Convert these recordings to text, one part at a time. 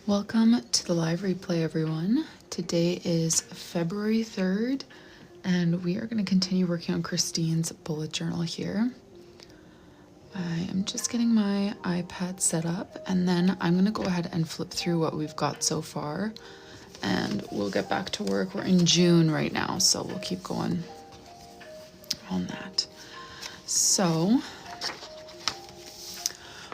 Welcome to the live replay, everyone. Today is February 3rd, and we are going to continue working on Kristine's bullet journal here. I am just getting my iPad set up, and then I'm going to go ahead and flip through what we've got so far, and we'll get back to work. We're in June right now, so we'll keep going on that. So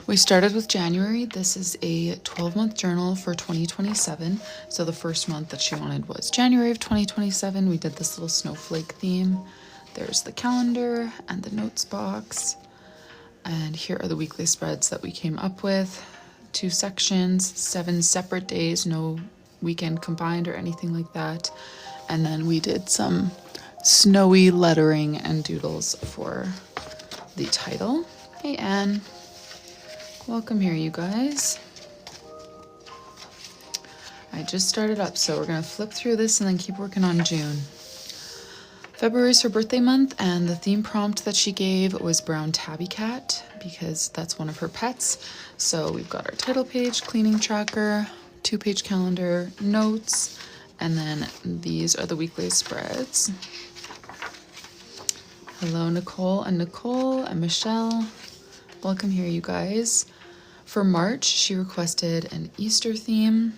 we started with January. This is a 12-month journal for 2027. So the first month that she wanted was January of 2027. We did this little snowflake theme. There's the calendar and the notes box. And here are the weekly spreads that we came up with. 2 sections, 7 separate days, no weekend combined or anything like that. And then we did some snowy lettering and doodles for the title. Hey, Anne. Welcome here, you guys. I just started up, so we're gonna flip through this and then keep working on June. February is her birthday month, and the theme prompt that she gave was Brown Tabby Cat, because that's one of her pets. So we've got our title page, cleaning tracker, 2-page calendar, notes, and then these are the weekly spreads. Hello, Nicole and Michelle. Welcome here, you guys. For March, she requested an Easter theme.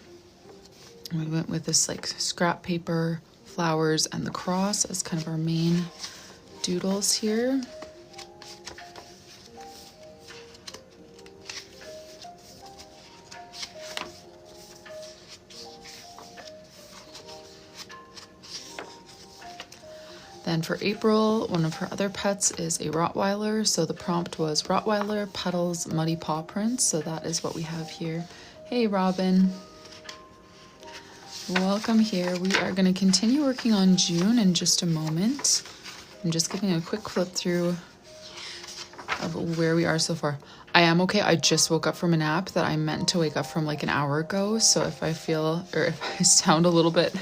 We went with this like scrap paper, flowers, and the cross as kind of our main doodles here. Then for April, one of her other pets is a Rottweiler. So the prompt was Rottweiler, Puddles, Muddy Paw Prints. So that is what we have here. Hey, Robin. Welcome here. We are going to continue working on June in just a moment. I'm just giving a quick flip through of where we are so far. I am okay. I just woke up from a nap that I meant to wake up from like an hour ago. So if I feel, or if I sound a little bit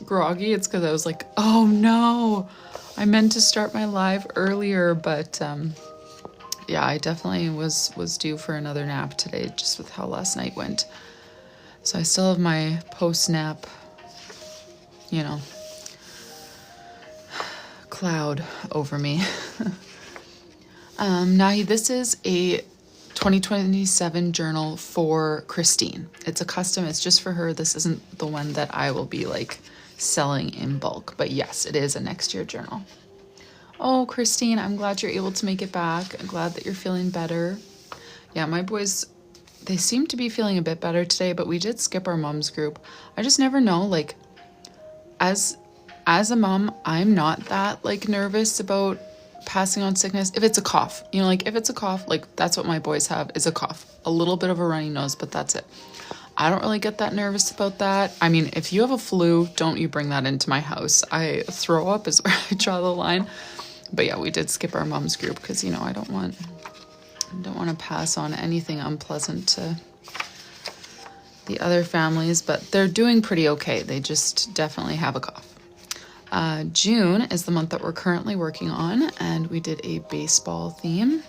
groggy, it's because I was like, oh no, I meant to start my live earlier, but yeah, I definitely was due for another nap today, just with how last night went. So I still have my post-nap, you know, cloud over me. Now this is a 2027 journal for Kristine. It's a custom, it's just for her. This isn't the one that I will be like selling in bulk, but yes, it is a next year journal. Oh, Kristine, I'm glad you're able to make it back. I'm glad that you're feeling better. Yeah, my boys, they seem to be feeling a bit better today, but we did skip our mom's group. I just never know, like, as a mom, I'm not that like nervous about passing on sickness. If it's a cough, you know, like if it's a cough, like that's what my boys have, is a cough, a little bit of a runny nose, but that's it. I don't really get that nervous about that. I mean, if you have a flu, don't you bring that into my house. I throw up is where I draw the line. But yeah, we did skip our mom's group because, you know, I don't want to pass on anything unpleasant to the other families, but they're doing pretty okay. They just definitely have a cough. June is the month that we're currently working on, and we did a baseball theme.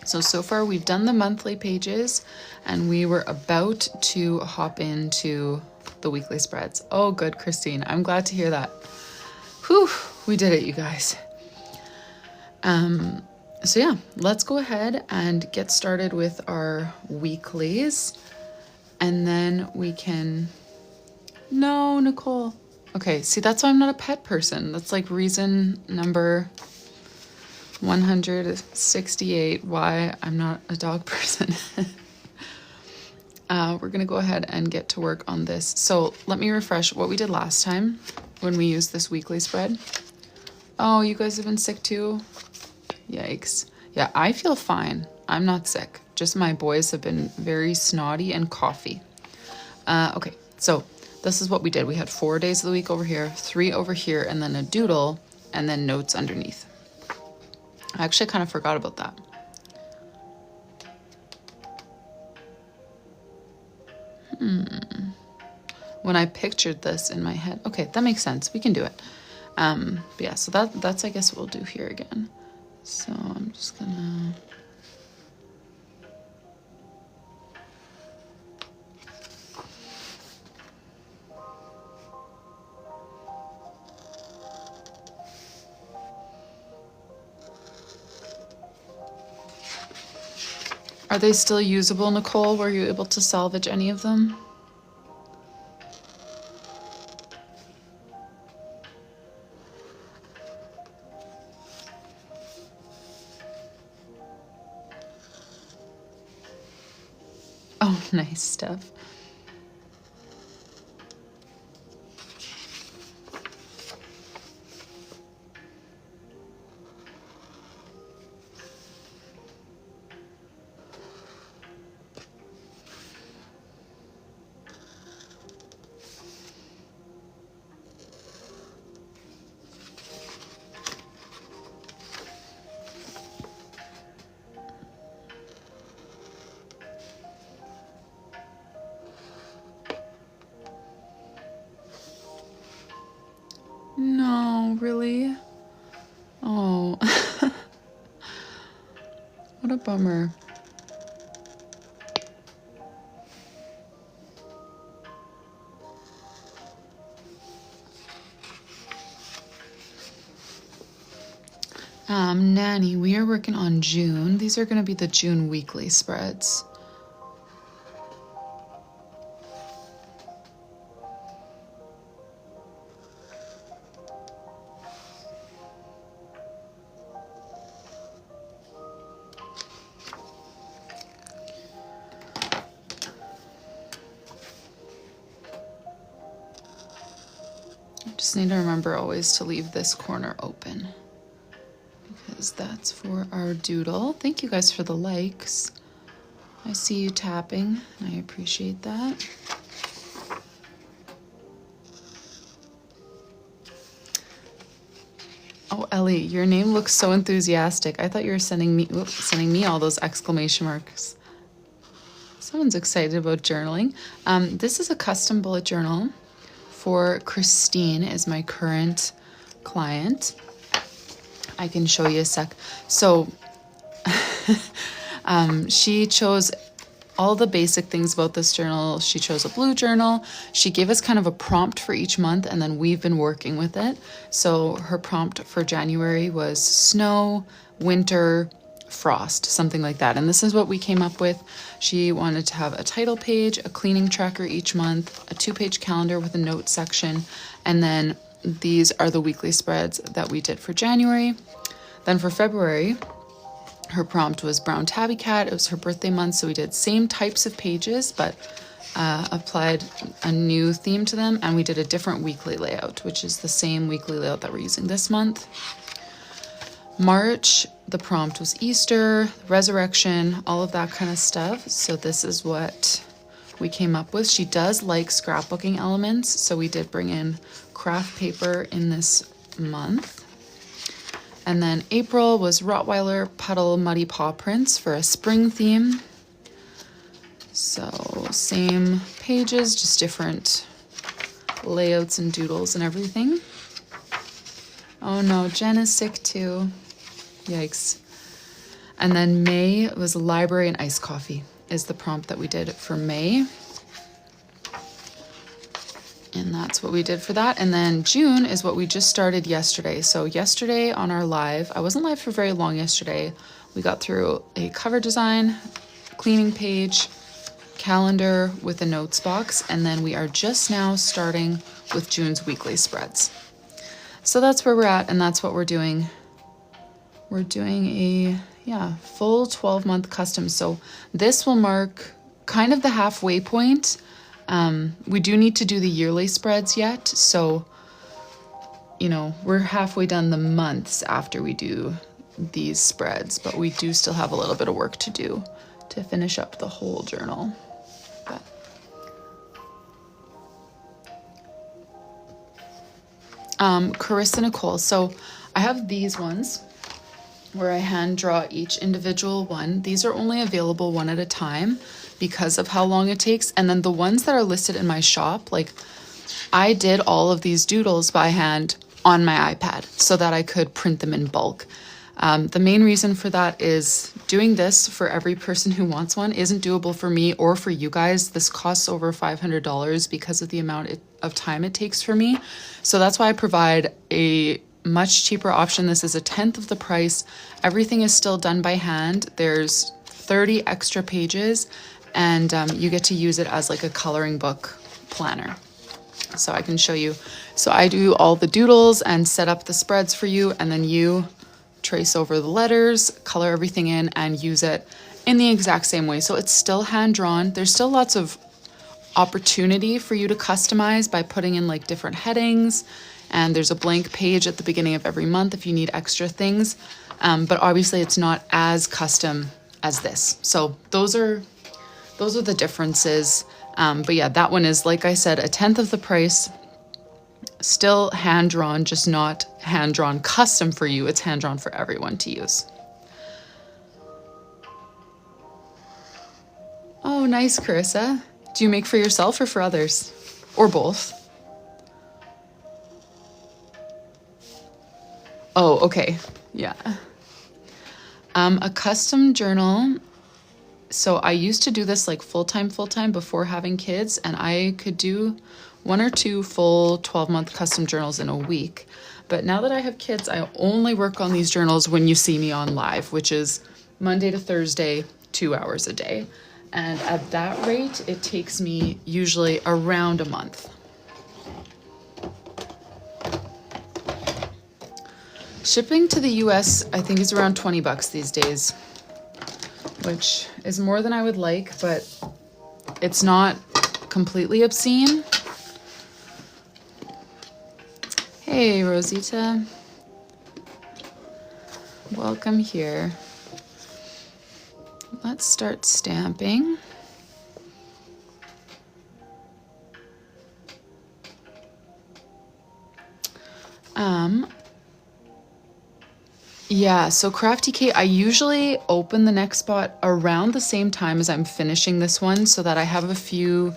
So far we've done the monthly pages, and we were about to hop into the weekly spreads. Oh, good, Kristine. I'm glad to hear that. Whew, we did it, you guys. So yeah, let's go ahead and get started with our weeklies, and then we can... No, Nicole. Okay, see, that's why I'm not a pet person. That's like reason number 168 why I'm not a dog person. We're gonna go ahead and get to work on this. So let me refresh what we did last time when we used this weekly spread. Oh, you guys have been sick too? Yikes. Yeah, I feel fine. I'm not sick. Just my boys have been very snotty and coughy. Okay, so this is what we did. We had 4 days of the week over here, 3 over here, and then a doodle, and then notes underneath. I actually kind of forgot about that. When I pictured this in my head. Okay, that makes sense. We can do it. But yeah, so that's I guess what we'll do here again. So I'm just gonna... Are they still usable, Nicole? Were you able to salvage any of them? Oh, nice stuff. No, really? Oh, what a bummer. Nanny, we are working on June. These are going to be the June weekly spreads. Just need to remember always to leave this corner open because that's for our doodle. Thank you guys for the likes. I see you tapping. I appreciate that. Oh, Ellie, your name looks so enthusiastic. I thought you were sending me all those exclamation marks. Someone's excited about journaling. This is a custom bullet journal for Kristine, is my current client. I can show you a sec. So she chose all the basic things about this journal. She chose a blue journal. She gave us kind of a prompt for each month, and then we've been working with it. So her prompt for January was snow, winter, frost, something like that. And this is what we came up with. She wanted to have a title page, a cleaning tracker each month, a 2-page calendar with a note section, and then these are the weekly spreads that we did for January. Then for February, her prompt was brown tabby cat. It was her birthday month, so we did same types of pages, but applied a new theme to them, and we did a different weekly layout, which is the same weekly layout that we're using this month. March, the prompt was Easter, resurrection, all of that kind of stuff. So this is what we came up with. She does like scrapbooking elements, so we did bring in craft paper in this month. And then April was Rottweiler Puddle Muddy Paw Prints for a spring theme. So same pages, just different layouts and doodles and everything. Oh no, Jen is sick too. Yikes. And then May was library and iced coffee is the prompt that we did for May. And that's what we did for that. And then June is what we just started yesterday. So yesterday on our live, I wasn't live for very long yesterday. We got through a cover design, cleaning page, calendar with a notes box, and then we are just now starting with June's weekly spreads. So that's where we're at, and that's what we're doing. We're doing a full 12-month custom. So this will mark kind of the halfway point. We do need to do the yearly spreads yet. So, you know, we're halfway done the months after we do these spreads, but we do still have a little bit of work to do to finish up the whole journal. But Carissa Nicole. So I have these ones where I hand draw each individual one. These are only available one at a time because of how long it takes. And then the ones that are listed in my shop, like I did all of these doodles by hand on my iPad so that I could print them in bulk. The main reason for that is doing this for every person who wants one isn't doable for me or for you guys. This costs over $500 because of the amount of time it takes for me. So that's why I provide a much cheaper option. This is 1/10 of the price. Everything is still done by hand. There's 30 extra pages, and you get to use it as like a coloring book planner. So I can show you. So I do all the doodles and set up the spreads for you, and then you trace over the letters, color everything in, and use it in the exact same way. So it's still hand drawn. There's still lots of opportunity for you to customize by putting in like different headings, and there's a blank page at the beginning of every month if you need extra things. But obviously it's not as custom as this. So those are the differences. But yeah, that one is, like I said, 1/10 of the price, still hand drawn, just not hand drawn custom for you. It's hand drawn for everyone to use. Oh, nice, Carissa. Do you make for yourself or for others? Or both? Oh, okay. Yeah. A custom journal. So I used to do this like full-time before having kids, and I could do 1 or 2 full 12-month custom journals in a week. But now that I have kids, I only work on these journals when you see me on live, which is Monday to Thursday, 2 hours a day. And at that rate, it takes me usually around a month. Shipping to the US, I think, is around 20 bucks these days, which is more than I would like, but it's not completely obscene. Hey, Rosita. Welcome here. Let's start stamping. Yeah, so Crafty Kate, I usually open the next spot around the same time as I'm finishing this one so that I have a few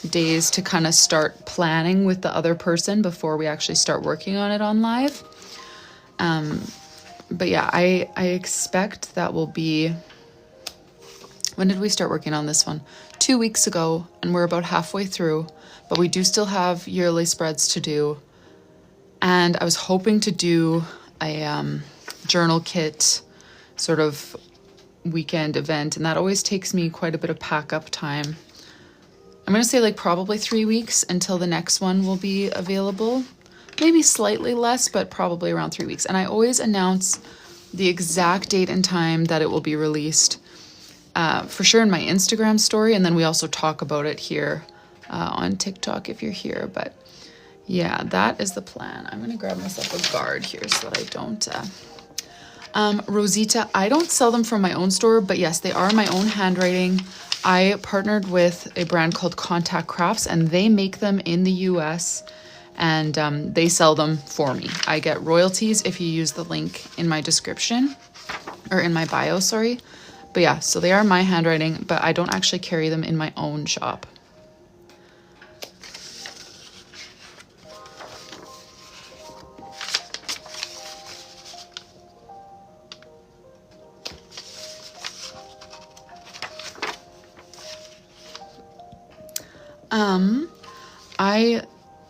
days to kind of start planning with the other person before we actually start working on it on live. But yeah, I expect that will be... When did we start working on this one? 2 weeks ago, and we're about halfway through, but we do still have yearly spreads to do. And I was hoping to do a journal kit sort of weekend event, and that always takes me quite a bit of pack up time. I'm gonna say like probably 3 weeks until the next one will be available. Maybe slightly less, but probably around 3 weeks. And I always announce the exact date and time that it will be released, for sure in my Instagram story, and then we also talk about it here on TikTok if you're here. But yeah, that is the plan. I'm gonna grab myself a guard here so that I don't... Rosita, I don't sell them from my own store, but yes, they are my own handwriting. I partnered with a brand called Contact Crafts, and they make them in the US, and they sell them for me. I get royalties if you use the link in my description, or in my bio, sorry. But yeah, so they are my handwriting, but I don't actually carry them in my own shop.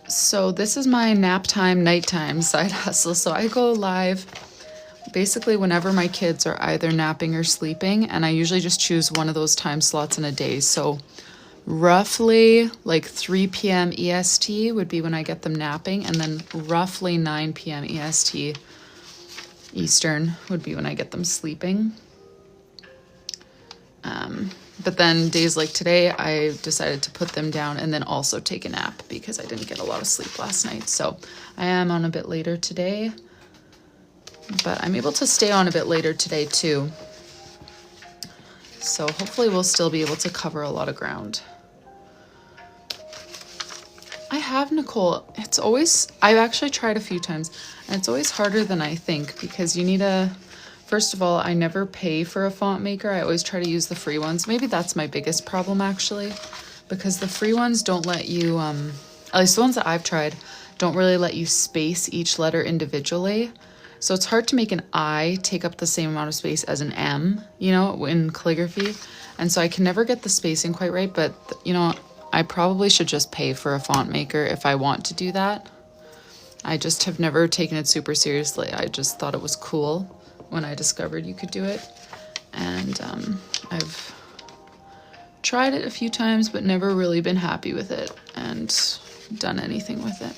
So this is my nap time, nighttime side hustle. So I go live basically whenever my kids are either napping or sleeping, and I usually just choose one of those time slots in a day. So roughly like 3 p.m. EST would be when I get them napping, and then roughly 9 p.m. EST Eastern would be when I get them sleeping. But then days like today, I decided to put them down and then also take a nap because I didn't get a lot of sleep last night. So I am on a bit later today, but I'm able to stay on a bit later today too. So hopefully we'll still be able to cover a lot of ground. I have, Nicole. It's always, I've actually tried a few times, and it's always harder than I think because you need a... First of all, I never pay for a font maker. I always try to use the free ones. Maybe that's my biggest problem actually, because the free ones don't let you, at least the ones that I've tried, don't really let you space each letter individually. So it's hard to make an I take up the same amount of space as an M, you know, in calligraphy. And so I can never get the spacing quite right, but you know, I probably should just pay for a font maker if I want to do that. I just have never taken it super seriously. I just thought it was cool when I discovered you could do it. And I've tried it a few times, but never really been happy with it and done anything with it.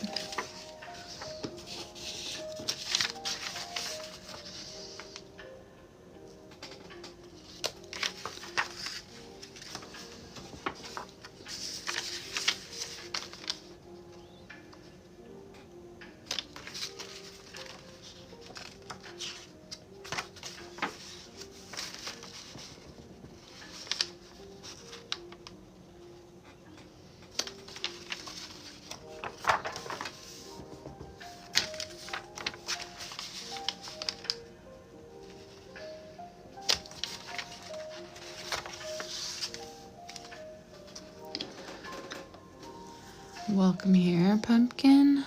Welcome here, pumpkin.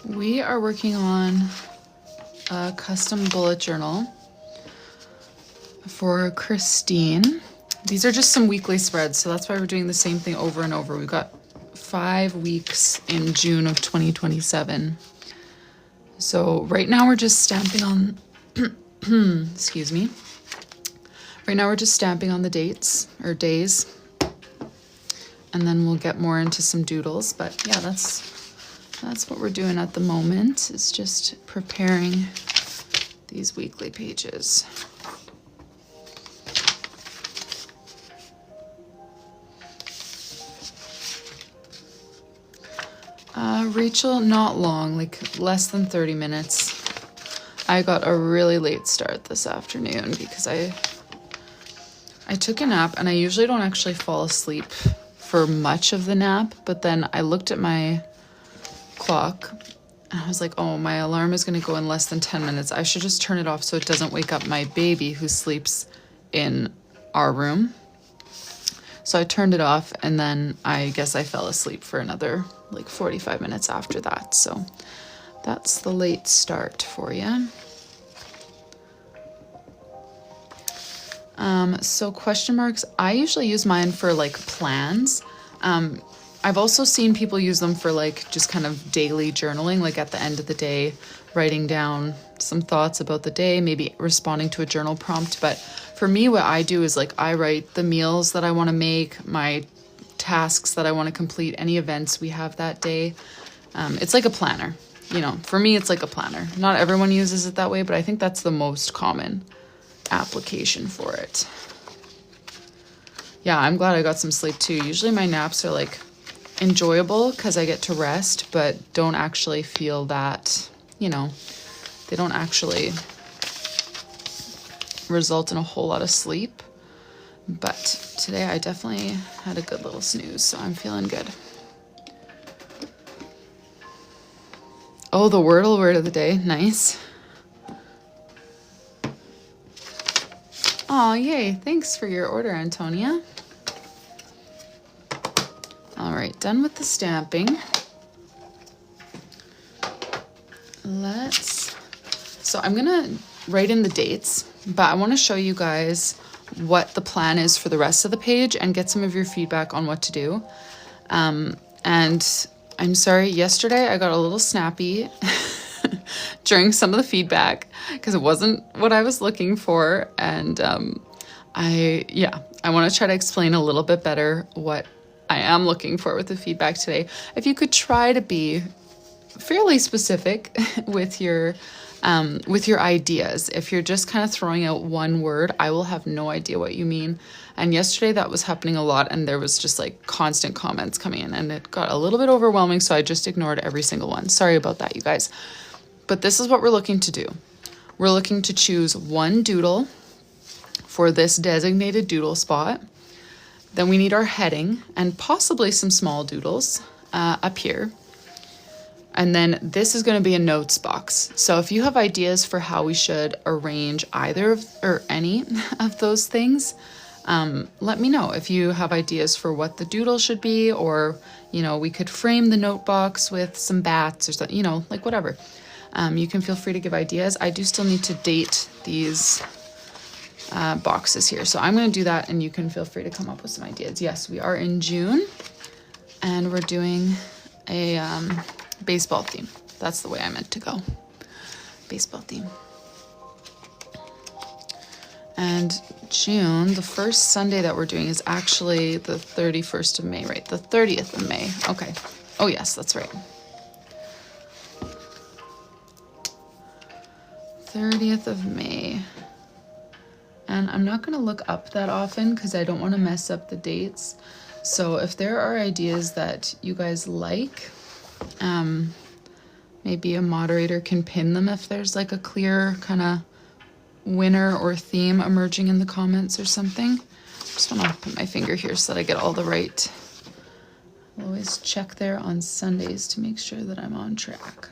We are working on a custom bullet journal for Kristine. These are just some weekly spreads, so that's why we're doing the same thing over and over. We've got 5 weeks in June of 2027. So right now we're just stamping on, excuse me. Right now we're just stamping on the dates or days, and then we'll get more into some doodles. But yeah, that's what we're doing at the moment, is just preparing these weekly pages. Rachel, not long, like less than 30 minutes. I got a really late start this afternoon because I took a nap, and I usually don't actually fall asleep for much of the nap, but then I looked at my clock and I was like, oh, my alarm is going to go in less than 10 minutes. I should just turn it off so it doesn't wake up my baby who sleeps in our room. So I turned it off, and then I guess I fell asleep for another like 45 minutes after that. So that's the late start for you. So question marks, I usually use mine for like plans. I've also seen people use them for like just kind of daily journaling, like at the end of the day, writing down some thoughts about the day, maybe responding to a journal prompt. But for me, what I do is like I write the meals that I want to make, my tasks that I want to complete, any events we have that day. It's like a planner, you know, for me, it's like a planner. Not everyone uses it that way, but I think that's the most common application for it. Yeah, I'm glad I got some sleep too. Usually my naps are like enjoyable because I get to rest, but don't actually feel that, you know, they don't actually result in a whole lot of sleep. But today I definitely had a good little snooze, so I'm feeling good. Oh, the Wordle word of the day. Nice. Oh, yay. Thanks for your order, Antonia. All right, done with the stamping. So I'm gonna write in the dates, but I wanna show you guys what the plan is for the rest of the page and get some of your feedback on what to do. And I'm sorry, yesterday I got a little snappy during some of the feedback because it wasn't what I was looking for. And I want to try to explain a little bit better what I am looking for with the feedback today. If you could try to be fairly specific with your ideas. If you're just kind of throwing out one word, I will have no idea what you mean. And yesterday that was happening a lot, and there was just like constant comments coming in, and it got a little bit overwhelming, so I just ignored every single one. Sorry about that, you guys. But this is what we're looking to do. We're looking to choose one doodle for this designated doodle spot. Then we need our heading and possibly some small doodles up here. And then this is going to be a notes box. So if you have ideas for how we should arrange either of, or any of those things, let me know. If you have ideas for what the doodle should be, or, you know, we could frame the note box with some bats or something, you know, like whatever. You can feel free to give ideas. I do still need to date these boxes here. So I'm going to do that, and you can feel free to come up with some ideas. Yes, we are in June, and we're doing a baseball theme. That's the way I meant to go. Baseball theme. And June, the first Sunday that we're doing is actually the 31st of May, right? The 30th of May. Okay. Oh, yes, that's right. 30th of May. And I'm not going to look up that often because I don't want to mess up the dates. So if there are ideas that you guys like, maybe a moderator can pin them if there's like a clear kind of winner or theme emerging in the comments or something. Just want to put my finger here so that I get all the right. I'll always check there on Sundays to make sure that I'm on track.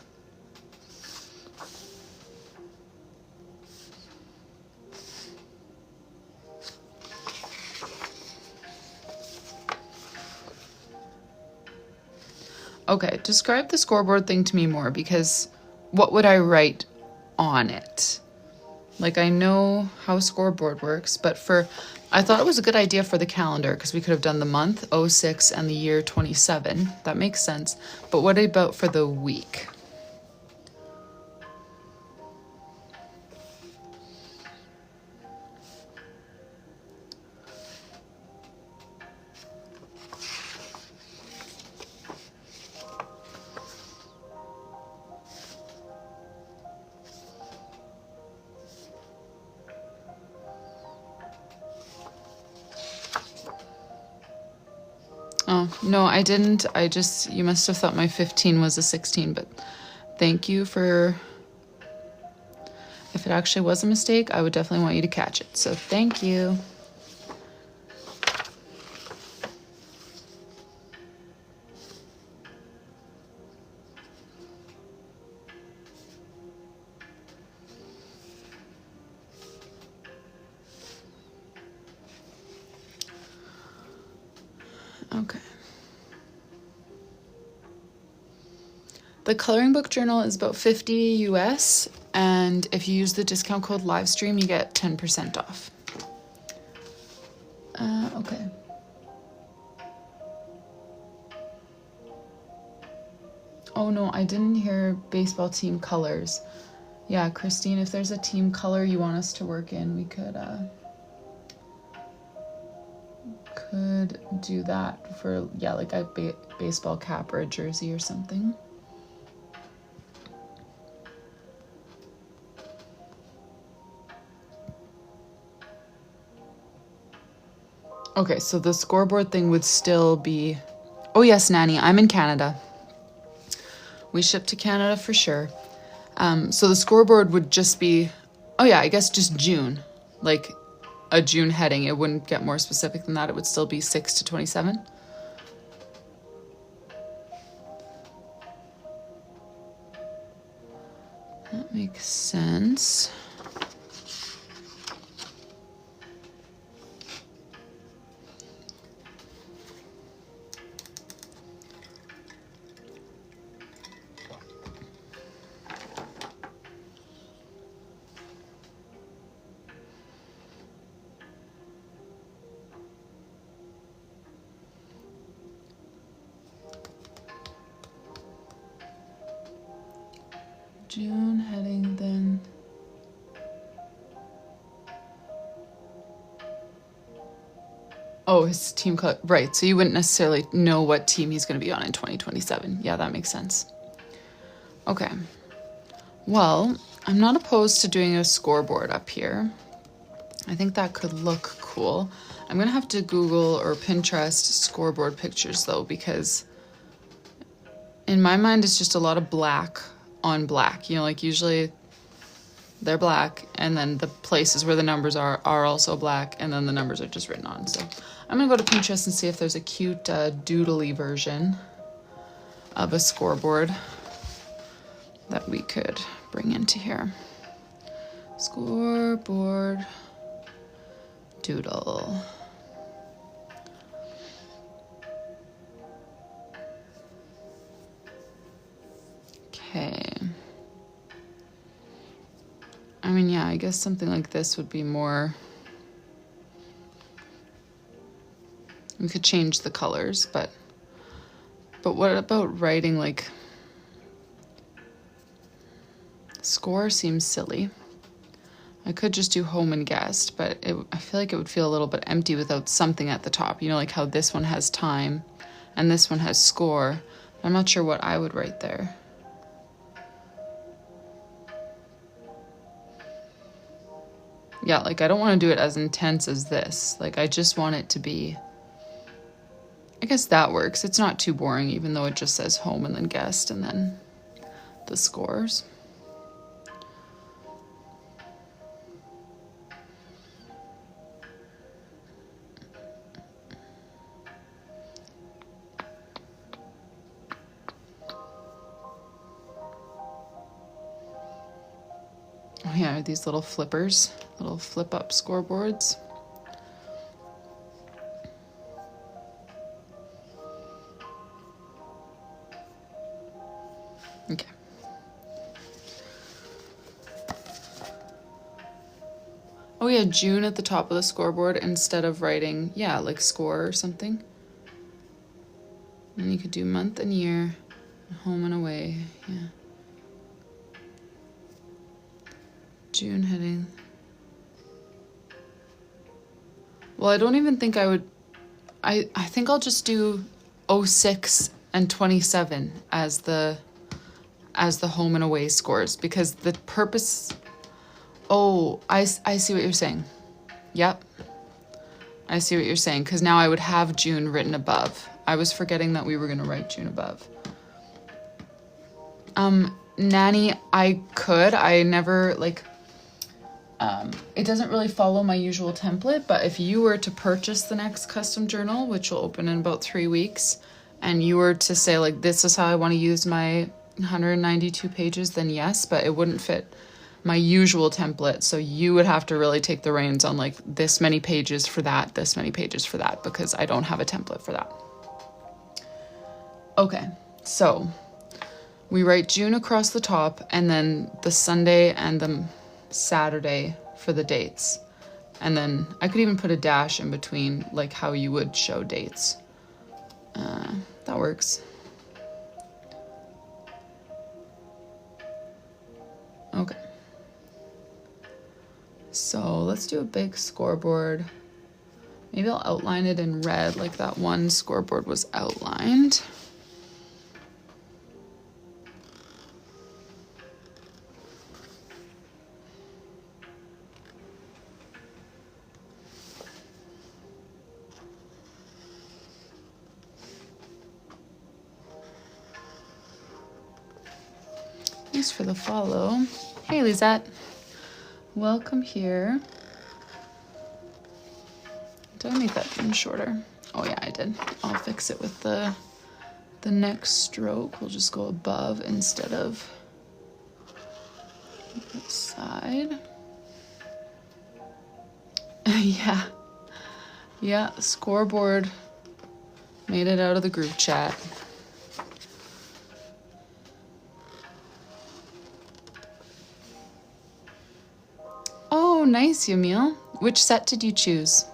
Okay, describe the scoreboard thing to me more, because what would I write on it? Like, I know how scoreboard works, but I thought it was a good idea for the calendar, because we could have done the month 06 and the year 27. That makes sense. But what about for the week? Oh, no, I didn't. You must have thought my 15 was a 16, but thank you for, if it actually was a mistake, I would definitely want you to catch it. So thank you. Okay. The coloring book journal is about $50 US, and if you use the discount code livestream, you get 10% off. Okay. Oh no, I didn't hear baseball team colors. Yeah, Kristine, if there's a team color you want us to work in, we could do that for, yeah, like a baseball cap or a jersey or something. Okay, so the scoreboard thing would still be, oh yes, Nanny, I'm in Canada. We ship to Canada for sure. So the scoreboard would just be, oh yeah, I guess just June, like a June heading. It wouldn't get more specific than that. It would still be 6 to 27. That makes sense. June heading then. Oh, his team color, right. So you wouldn't necessarily know what team he's going to be on in 2027. Yeah, that makes sense. Okay. Well, I'm not opposed to doing a scoreboard up here. I think that could look cool. I'm going to have to Google or Pinterest scoreboard pictures though, because in my mind, it's just a lot of black on black. You know, like usually they're black, and then the places where the numbers are also black, and then the numbers are just written on. So I'm gonna go to Pinterest and see if there's a cute doodly version of a scoreboard. that we could bring into here. Scoreboard doodle. Okay. I mean, yeah, I guess something like this would be more... We could change the colors, but what about writing like... Score seems silly. I could just do home and guest, but I feel like it would feel a little bit empty without something at the top. You know, like how this one has time and this one has score. I'm not sure what I would write there. Yeah, like I don't want to do it as intense as this. Like I just want it to be... I guess that works. It's not too boring, even though it just says home and then guest and then the scores. Oh yeah, these little flippers, little flip up scoreboards. Okay. Oh yeah, June at the top of the scoreboard instead of writing, yeah, like score or something. And you could do month and year, home and away, yeah. June heading. Well, I don't even think I would, I think I'll just do 06 and 27 as the home and away scores, because the purpose... Oh, I see what you're saying. Yep. I see what you're saying, because now I would have June written above. I was forgetting that we were going to write June above. Nanny, I could. I never, like... it doesn't really follow my usual template, but if you were to purchase the next custom journal, which will open in about 3 weeks, and you were to say, like, this is how I want to use my 192 pages, then yes, but it wouldn't fit my usual template. So you would have to really take the reins on like this many pages for that, this many pages for that, because I don't have a template for that. Okay, so we write June across the top and then the Sunday and the Saturday for the dates. And then I could even put a dash in between, like how you would show dates. That works. Okay. So let's do a big scoreboard. Maybe I'll outline it in red like that one scoreboard was outlined. Thanks for the follow. Hey, Lisette. Welcome here. Did I make that even shorter? Oh yeah, I did. I'll fix it with the next stroke. We'll just go above instead of the side. Yeah. Yeah, scoreboard made it out of the group chat. Oh, nice, Yamil. Which set did you choose?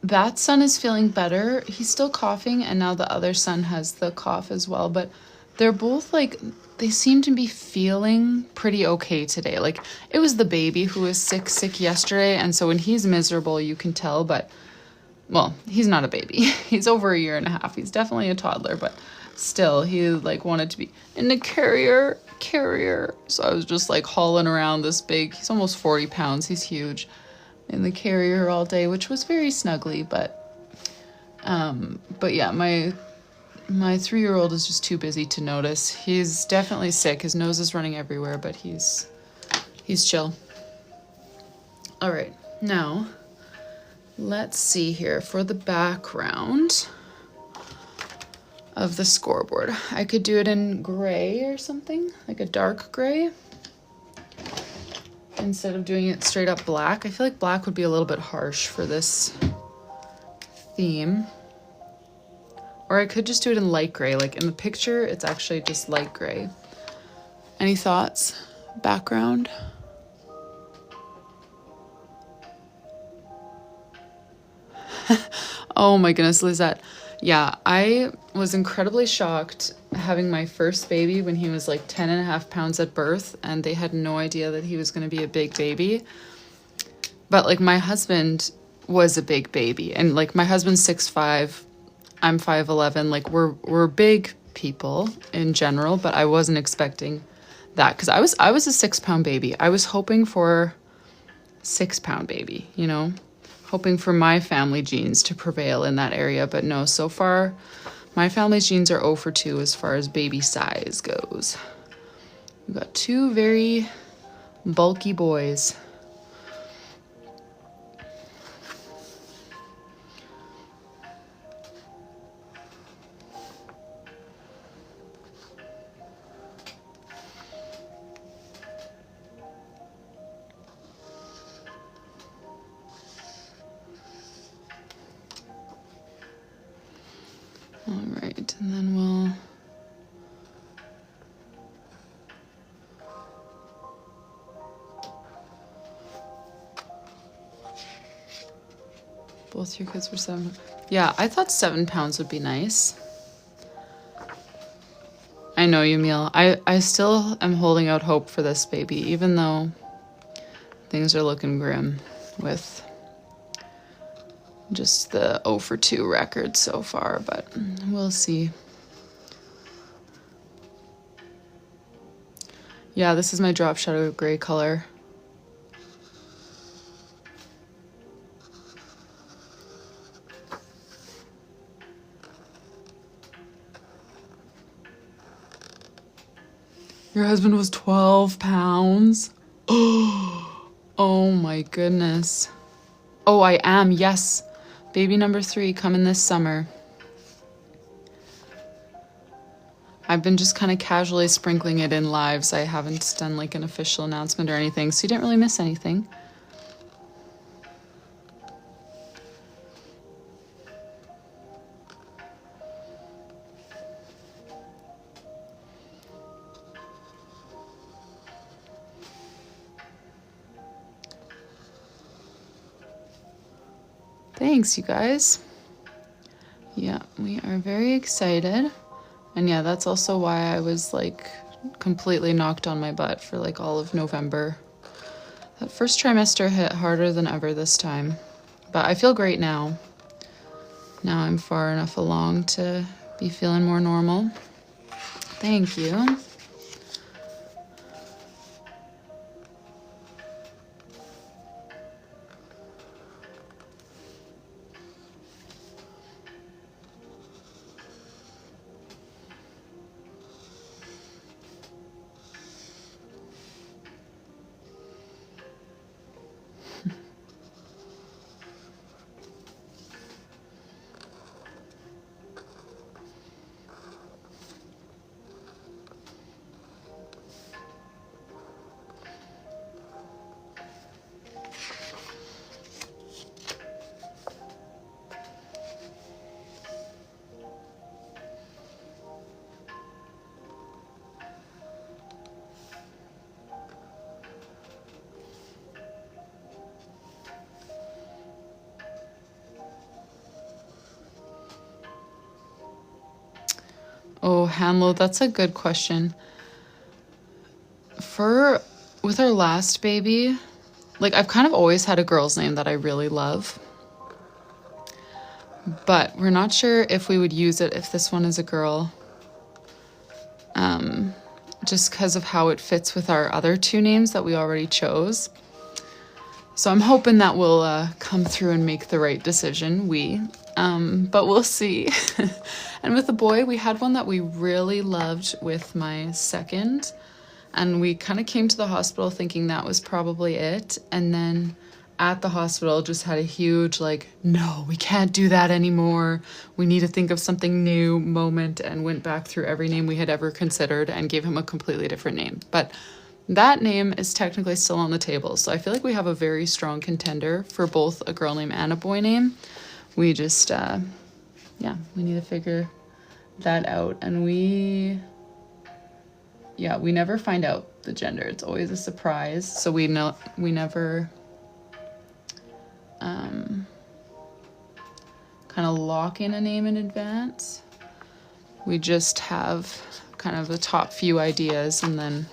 That son is feeling better. He's still coughing, and now the other son has the cough as well, but they're both like, they seem to be feeling pretty okay today. Like, it was the baby who was sick yesterday, and so when he's miserable, you can tell, but, well, he's not a baby. He's over 1.5 years. He's definitely a toddler, but still, he like wanted to be in the carrier. So I was just like hauling around this big, he's almost 40 pounds. He's huge. in the carrier all day, which was very snuggly, but yeah, my 3-year-old is just too busy to notice. He's definitely sick. His nose is running everywhere, but he's chill. All right, now let's see here for the background of the scoreboard. I could do it in gray or something, like a dark gray, instead of doing it straight up black. I feel like black would be a little bit harsh for this theme. Or I could just do it in light gray. Like in the picture, it's actually just light gray. Any thoughts? Background? Oh my goodness, Lizette. Yeah, I was incredibly shocked having my first baby when he was like 10.5 pounds at birth, and they had no idea that he was going to be a big baby. But like my husband was a big baby, and like my husband's 6'5", I'm 5'11". Like we're big people in general, but I wasn't expecting that because I was a 6-pound baby. I was hoping for 6-pound baby, you know, hoping for my family genes to prevail in that area. But no, so far my family's genes are 0 for 2 as far as baby size goes. We've got 2 very bulky boys. All right, and then we'll both your kids were 7. Yeah, I thought 7 pounds would be nice. I know you, Meal. I still am holding out hope for this baby, even though things are looking grim with just the 0 for 2 record so far, but we'll see. Yeah, this is my drop shadow gray color. Your husband was 12 pounds? Oh my goodness. Oh, I am, yes. Baby number 3 coming this summer. I've been just kind of casually sprinkling it in lives. I haven't done like an official announcement or anything, so you didn't really miss anything. Thanks, you guys. Yeah, we are very excited. And yeah, that's also why I was like completely knocked on my butt for like all of November. That first trimester hit harder than ever this time. But I feel great now. Now I'm far enough along to be feeling more normal. Thank you. Oh, Hanlo, that's a good question. With our last baby, like I've kind of always had a girl's name that I really love. But we're not sure if we would use it if this one is a girl. Just because of how it fits with our other 2 names that we already chose. So I'm hoping that will come through and make the right decision, but we'll see. And with the boy, we had one that we really loved with my second, and we kind of came to the hospital thinking that was probably it. And then at the hospital just had a huge like, no, we can't do that anymore. We need to think of something new moment, and went back through every name we had ever considered and gave him a completely different name. But that name is technically still on the table. So I feel like we have a very strong contender for both a girl name and a boy name. We just, yeah, we need to figure that out. And we never find out the gender. It's always a surprise. So we never kind of lock in a name in advance. We just have kind of the top few ideas and then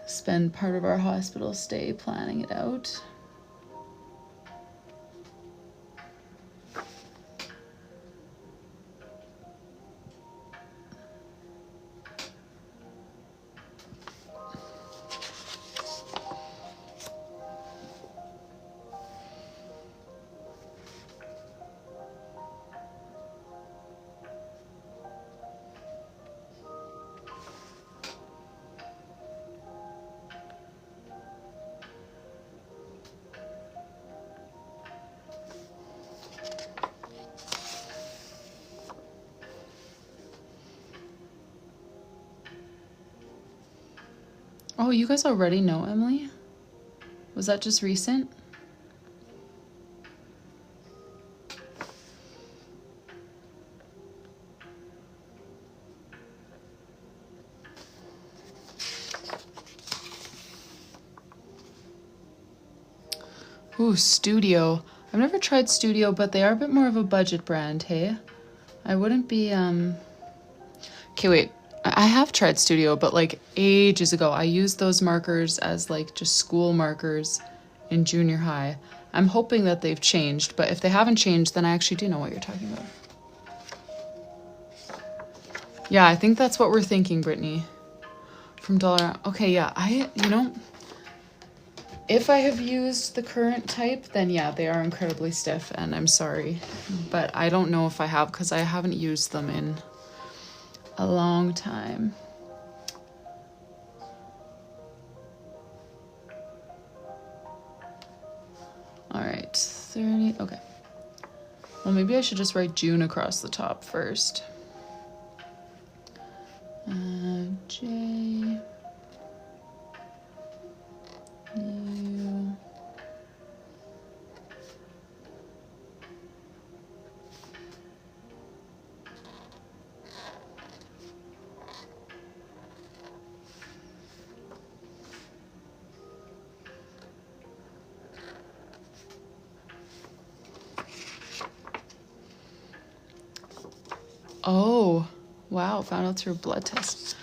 spend part of our hospital stay planning it out. Oh, you guys already know Emily? Was that just recent? Ooh, Studio. I've never tried Studio, but they are a bit more of a budget brand, hey? I wouldn't be, Okay, wait. I have tried Studio, but like ages ago. I used those markers as like just school markers in junior high. I'm hoping that they've changed, but if they haven't changed, then I actually do know what you're talking about. Yeah, I think that's what we're thinking, Brittany. From Dollar. Okay, yeah, if I have used the current type, then yeah, they are incredibly stiff, and I'm sorry. But I don't know if I have, because I haven't used them in a long time. All right, 30, okay. Well, maybe I should just write June across the top first. J, U. Oh, wow, found out through a blood test.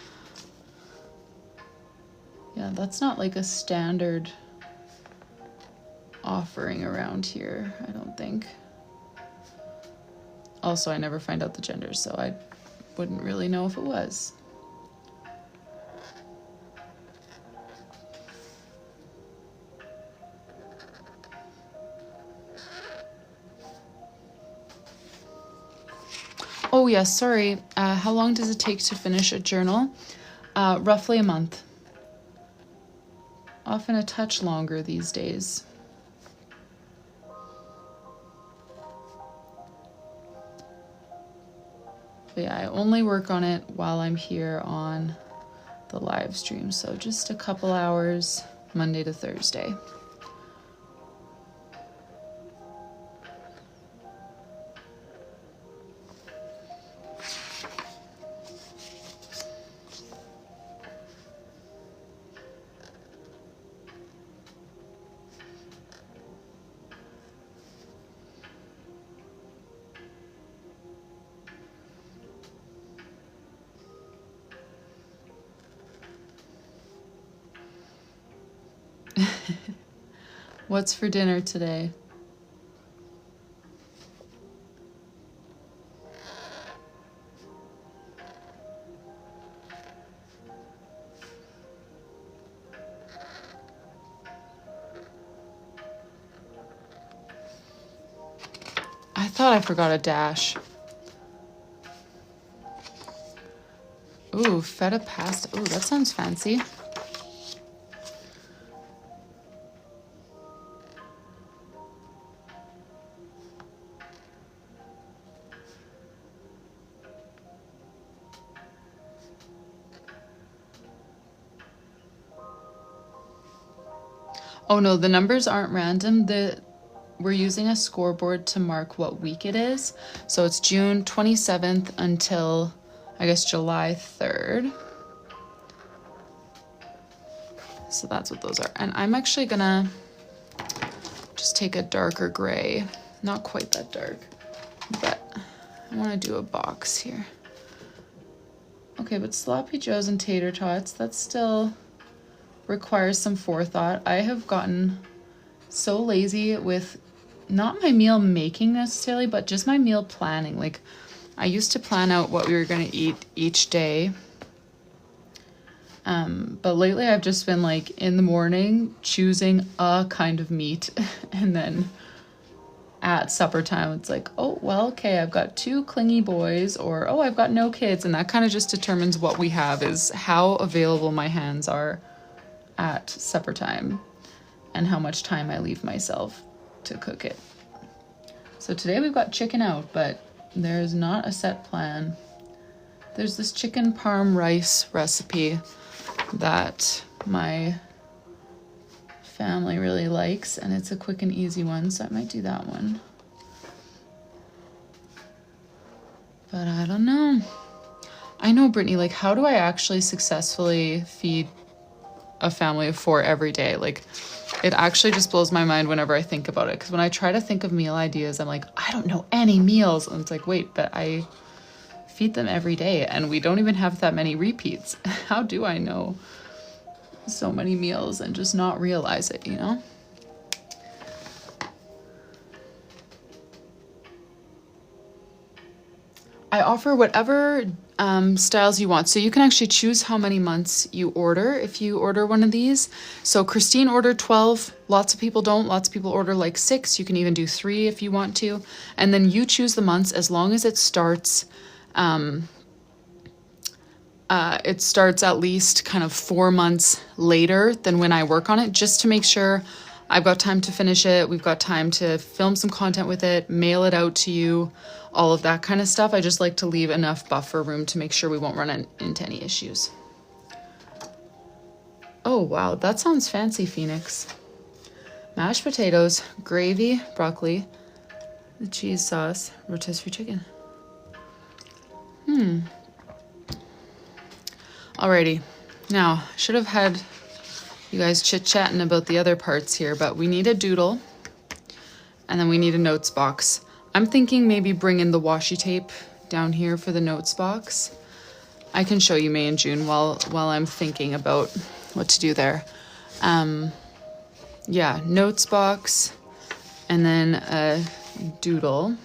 Yeah, that's not like a standard offering around here, I don't think. Also, I never find out the gender, so I wouldn't really know if it was. Oh yes, sorry. How long does it take to finish a journal? Roughly a month. Often a touch longer these days. But yeah, I only work on it while I'm here on the live stream, so just a couple hours, Monday to Thursday. What's for dinner today? thought I forgot a dash. Ooh, feta pasta. Ooh, that sounds fancy. Oh no, the numbers aren't random. We're using a scoreboard to mark what week it is. So it's June 27th until, I guess, July 3rd. So that's what those are. And I'm actually gonna just take a darker gray. Not quite that dark, but I wanna do a box here. Okay, but sloppy joes and tater tots, that still requires some forethought. I have gotten so lazy with not my meal making necessarily, but just my meal planning. Like, I used to plan out what we were gonna eat each day. But lately I've just been like in the morning choosing a kind of meat and then at supper time it's like, oh, well, okay, I've got 2 clingy boys, or oh, I've got no kids. And that kind of just determines what we have, is how available my hands are at supper time and how much time I leave myself to cook it. So today we've got chicken out, but there's not a set plan. There's this chicken parm rice recipe that my family really likes, and it's a quick and easy one, so I might do that one. But I don't know. I know, Brittany, like, how do I actually successfully feed a family of 4 every day? Like, it actually just blows my mind whenever I think about it, because when I try to think of meal ideas, I'm like, I don't know any meals. And it's like, wait, but I feed them every day and we don't even have that many repeats. How do I know so many meals and just not realize it, you know? I offer whatever styles you want. So you can actually choose how many months you order if you order one of these. So Kristine ordered 12. Lots of people don't. Lots of people order like 6. You can even do 3 if you want to. And then you choose the months as long as it starts at least kind of 4 months later than when I work on it, just to make sure I've got time to finish it. We've got time to film some content with it, mail it out to you, all of that kind of stuff. I just like to leave enough buffer room to make sure we won't run into any issues. Oh, wow. That sounds fancy, Phoenix. Mashed potatoes, gravy, broccoli, the cheese sauce, rotisserie chicken. Alrighty, now should have had you guys chit-chatting about the other parts here, but we need a doodle and then we need a notes box. I'm thinking maybe bring in the washi tape down here for the notes box. I can show you May and June while I'm thinking about what to do there. Yeah, notes box and then a doodle.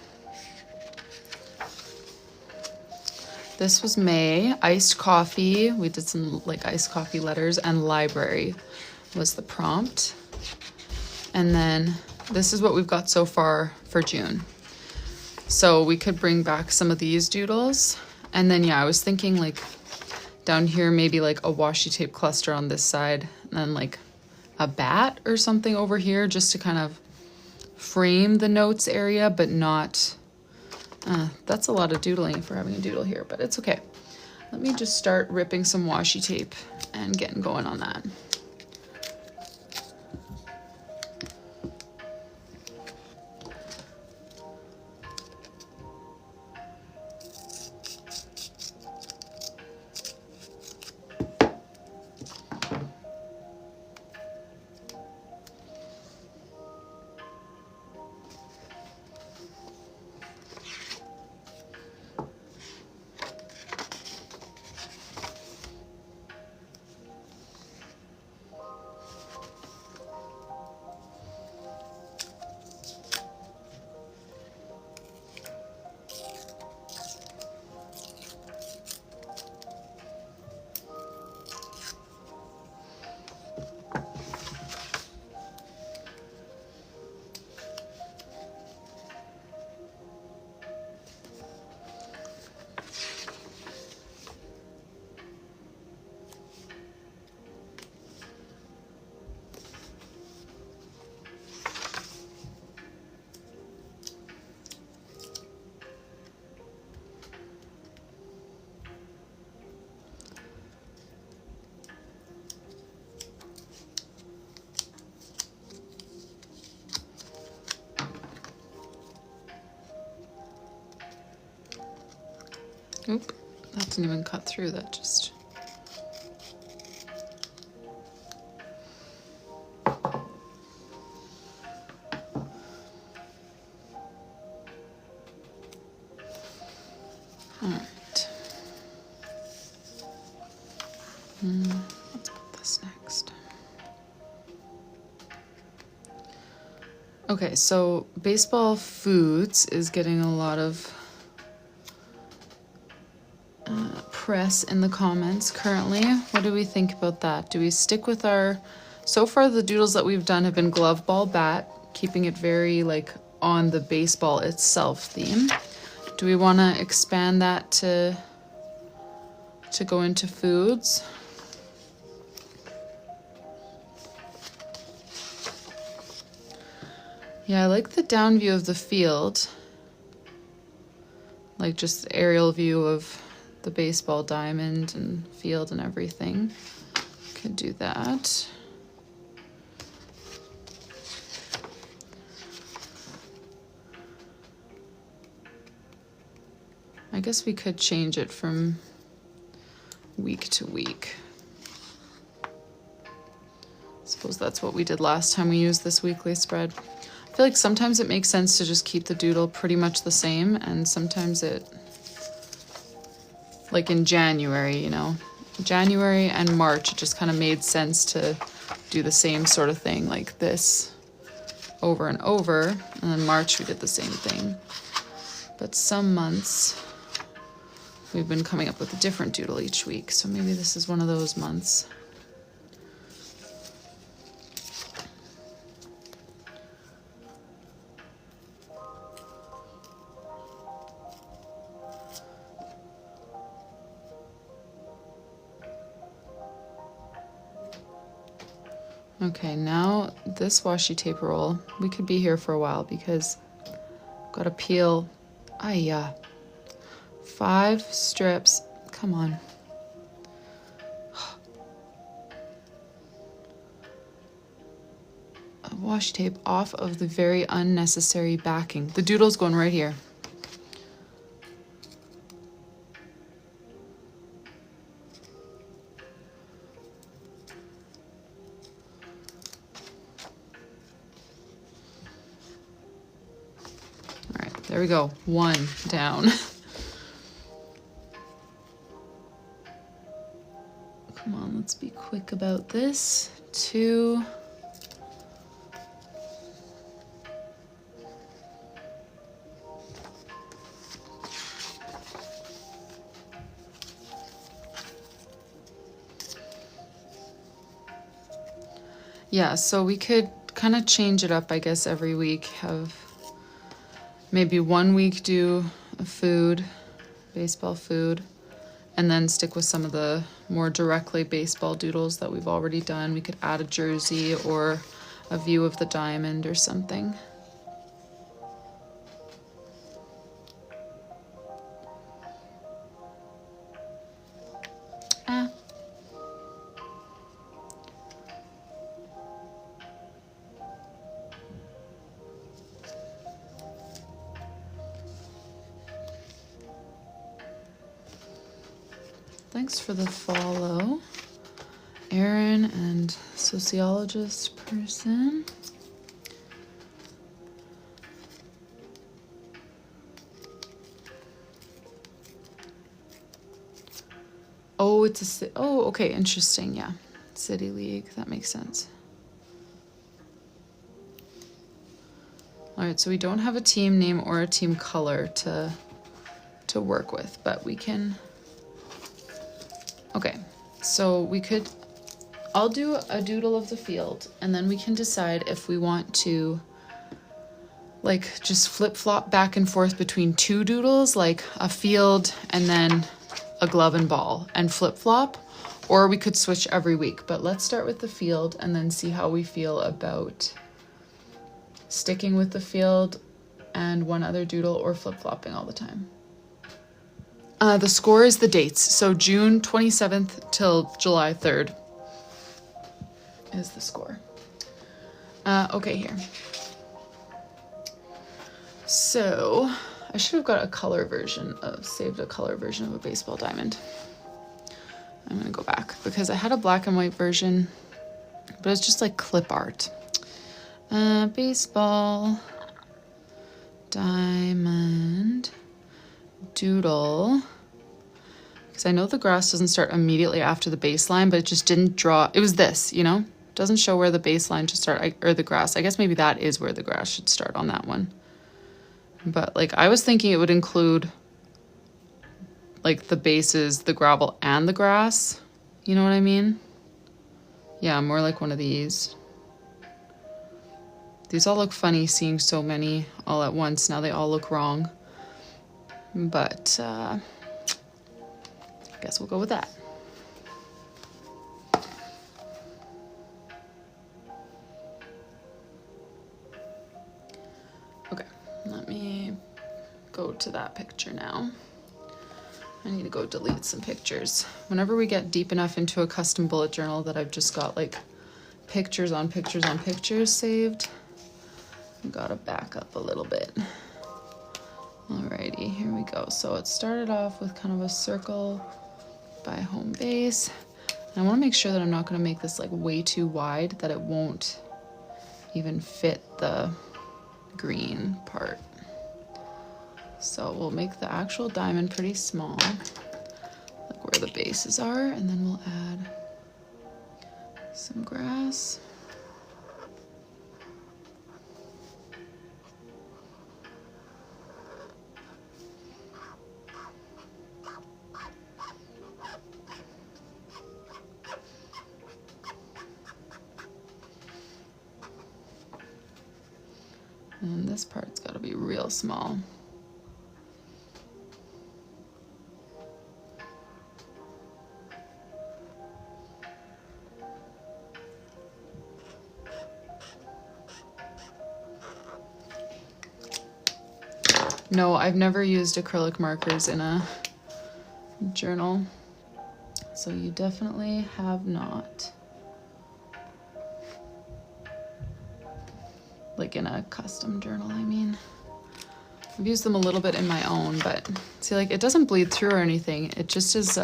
This was May. Iced coffee. We did some like iced coffee letters, and library was the prompt. And then this is what we've got so far for June. So we could bring back some of these doodles. And then, yeah, I was thinking like down here, maybe like a washi tape cluster on this side, and then like a bat or something over here just to kind of frame the notes area, but not... that's a lot of doodling if we're having a doodle here, but it's okay. Let me just start ripping some washi tape and getting going on that. Oop, that didn't even cut through, that just... Alright. Let's put this next. Okay, so Baseball Foods is getting a lot of press in the comments currently. What do we think about that? Do we stick with our... So far the doodles that we've done have been glove ball bat, keeping it very like on the baseball itself theme. Do we want to expand that to go into foods? Yeah, I like the down view of the field. Like just the aerial view of the baseball diamond and field and everything. Could do that. I guess we could change it from week to week. I suppose that's what we did last time we used this weekly spread. I feel like sometimes it makes sense to just keep the doodle pretty much the same, and sometimes it, like in January, you know, January and March, it just kind of made sense to do the same sort of thing like this over and over, and then March we did the same thing. But some months we've been coming up with a different doodle each week, so maybe this is one of those months. Okay, now this washi tape roll, we could be here for a while because I've got to peel, 5 strips, come on. Of washi tape off of the very unnecessary backing. The doodle's going right here. There we go, 1 down. Come on, let's be quick about this. 2. Yeah, so we could kind of change it up, I guess, every week. Have maybe 1 week do a food, baseball food, and then stick with some of the more directly baseball doodles that we've already done. We could add a jersey or a view of the diamond or something. Thanks for the follow, Aaron and sociologist person. Oh, it's a, oh, okay, interesting, yeah. City League, that makes sense. All right, so we don't have a team name or a team color to work with, but we can. Okay, so we could, I'll do a doodle of the field, and then we can decide if we want to like just flip-flop back and forth between 2 doodles, like a field and then a glove and ball, and flip-flop, or we could switch every week. But let's start with the field and then see how we feel about sticking with the field and 1 other doodle, or flip-flopping all the time. The score is the dates. So June 27th till July 3rd is the score. Okay, here. So I should have got a color version of, saved a color version of a baseball diamond. I'm gonna go back because I had a black and white version, but it's just like clip art. Baseball diamond doodle. Because I know the grass doesn't start immediately after the baseline, but it just didn't draw. It was this, you know? Doesn't show where the baseline should start, or the grass. I guess maybe that is where the grass should start on that one. But like I was thinking it would include like the bases, the gravel, and the grass. You know what I mean? Yeah, more like one of these. These all look funny seeing so many all at once. Now they all look wrong. But I guess we'll go with that. Okay, let me go to that picture now. I need to go delete some pictures. Whenever we get deep enough into a custom bullet journal that I've just got like pictures on pictures on pictures saved, I've got to back up a little bit. Alrighty, here we go. So it started off with kind of a circle by home base. And I want to make sure that I'm not going to make this like way too wide that it won't even fit the green part. So we'll make the actual diamond pretty small, like where the bases are, and then we'll add some grass. And this part's got to be real small. No, I've never used acrylic markers in a journal, so you definitely have not. Like in a custom journal, I mean. I've used them a little bit in my own, but see, like it doesn't bleed through or anything. It just is,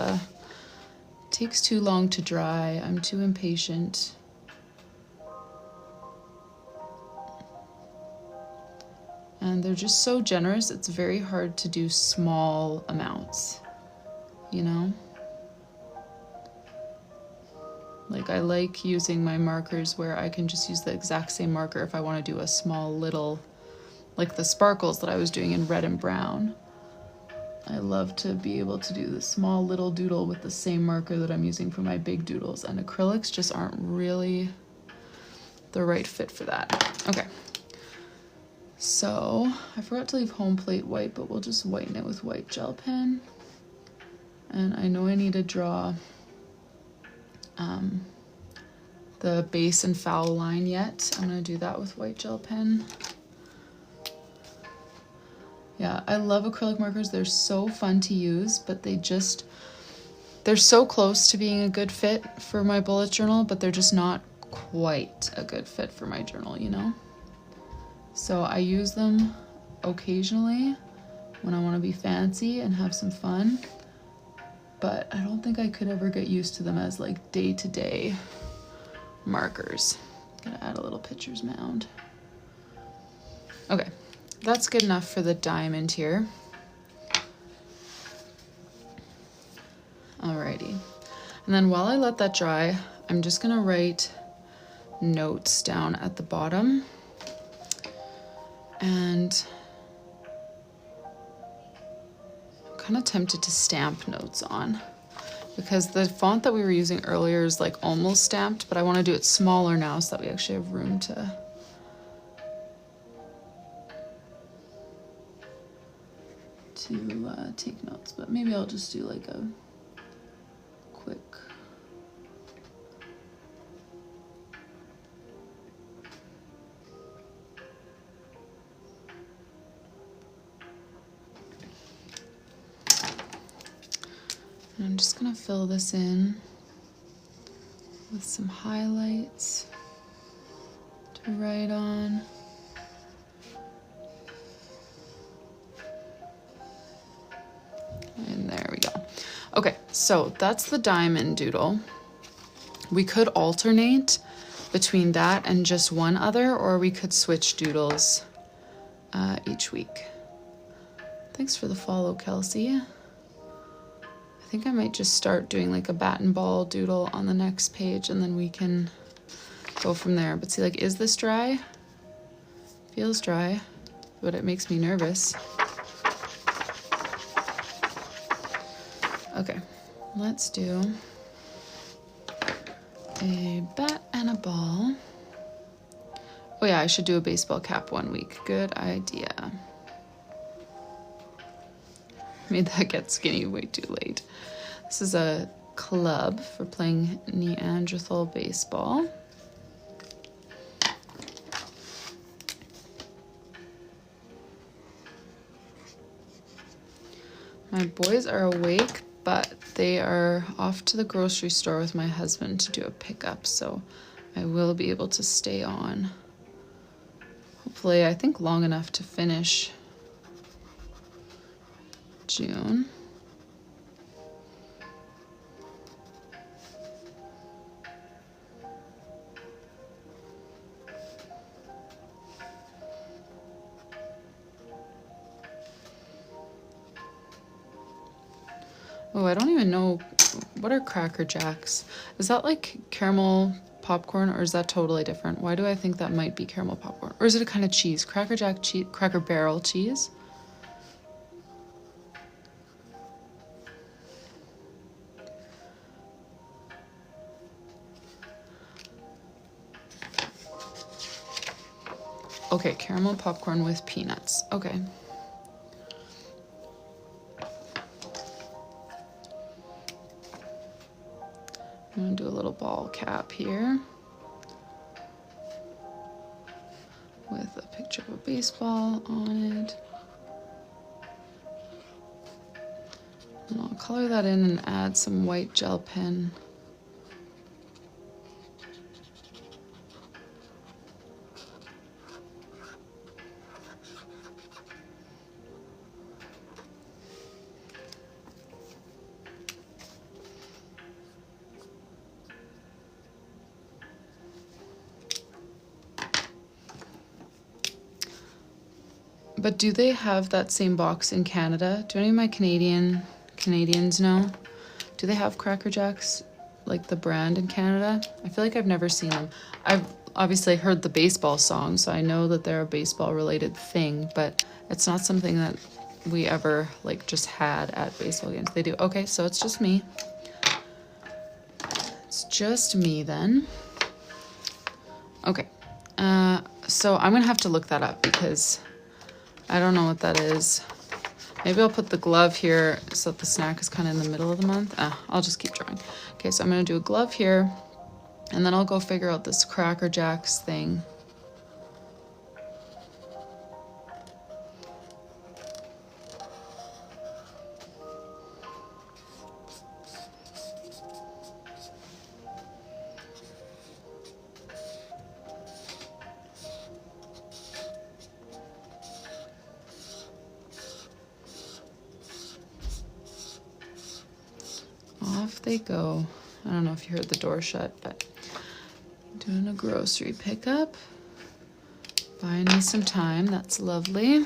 takes too long to dry. I'm too impatient. And they're just so generous, it's very hard to do small amounts, you know? Like I like using my markers where I can just use the exact same marker if I want to do a small little, like the sparkles that I was doing in red and brown. I love to be able to do the small little doodle with the same marker that I'm using for my big doodles, and acrylics just aren't really the right fit for that. Okay. So I forgot to leave home plate white, but we'll just whiten it with white gel pen. And I know I need to draw the base and foul line yet. I'm gonna do that with white gel pen. Yeah, I love acrylic markers. They're so fun to use, but they're so close to being a good fit for my bullet journal, but they're just not quite a good fit for my journal, you know? So I use them occasionally when I want to be fancy and have some fun, but I don't think I could ever get used to them as like day-to-day markers. Gotta add a little pictures mound. Okay, that's good enough for the diamond here. Alrighty, and then while I let that dry, I'm just gonna write notes down at the bottom. And I'm kind of tempted to stamp notes on because the font that we were using earlier is like almost stamped, but I want to do it smaller now so that we actually have room to take notes. But maybe I'll just do like a quick and I'm just gonna fill this in with some highlights to write on. so that's the diamond doodle. We could alternate between that and just one other, or we could switch doodles each week. Thanks for the follow, Kelsey. I think I might just start doing like a bat and ball doodle on the next page, and then we can go from there. But see, like, is this dry? Feels dry, but it makes me nervous. Okay, let's do a bat and a ball. Oh yeah, I should do a baseball cap one week. Good idea. Made that get skinny way too late. This is a club for playing Neanderthal baseball. My boys are awake, but they are off to the grocery store with my husband to do a pickup, so I will be able to stay on. Hopefully, I think long enough to finish June. Oh, I don't even know, what are Cracker Jacks? Is that like caramel popcorn, or is that totally different? Why do I think that might be caramel popcorn? Or is it a kind of cheese? Cracker Jack cheese, Cracker Barrel cheese? Okay, caramel popcorn with peanuts. Okay. I'm gonna do a little ball cap here with a picture of a baseball on it. And I'll color that in and add some white gel pen. But do they have that same box in Canada? Do any of my Canadians know? Do they have Cracker Jacks, like the brand in Canada? I feel like I've never seen them. I've obviously heard the baseball song, so I know that they're a baseball related thing, but it's not something that we ever like just had at baseball games. They do. Okay, so it's just me. It's just me then. Okay. So I'm gonna have to look that up because I don't know what that is. Maybe I'll put the glove here so that the snack is kind of in the middle of the month. I'll just keep drawing. Okay, so I'm gonna do a glove here, and then I'll go figure out this Cracker Jacks thing. Off they go. I don't know if you heard the door shut, but doing a grocery pickup. Buying me some time. That's lovely.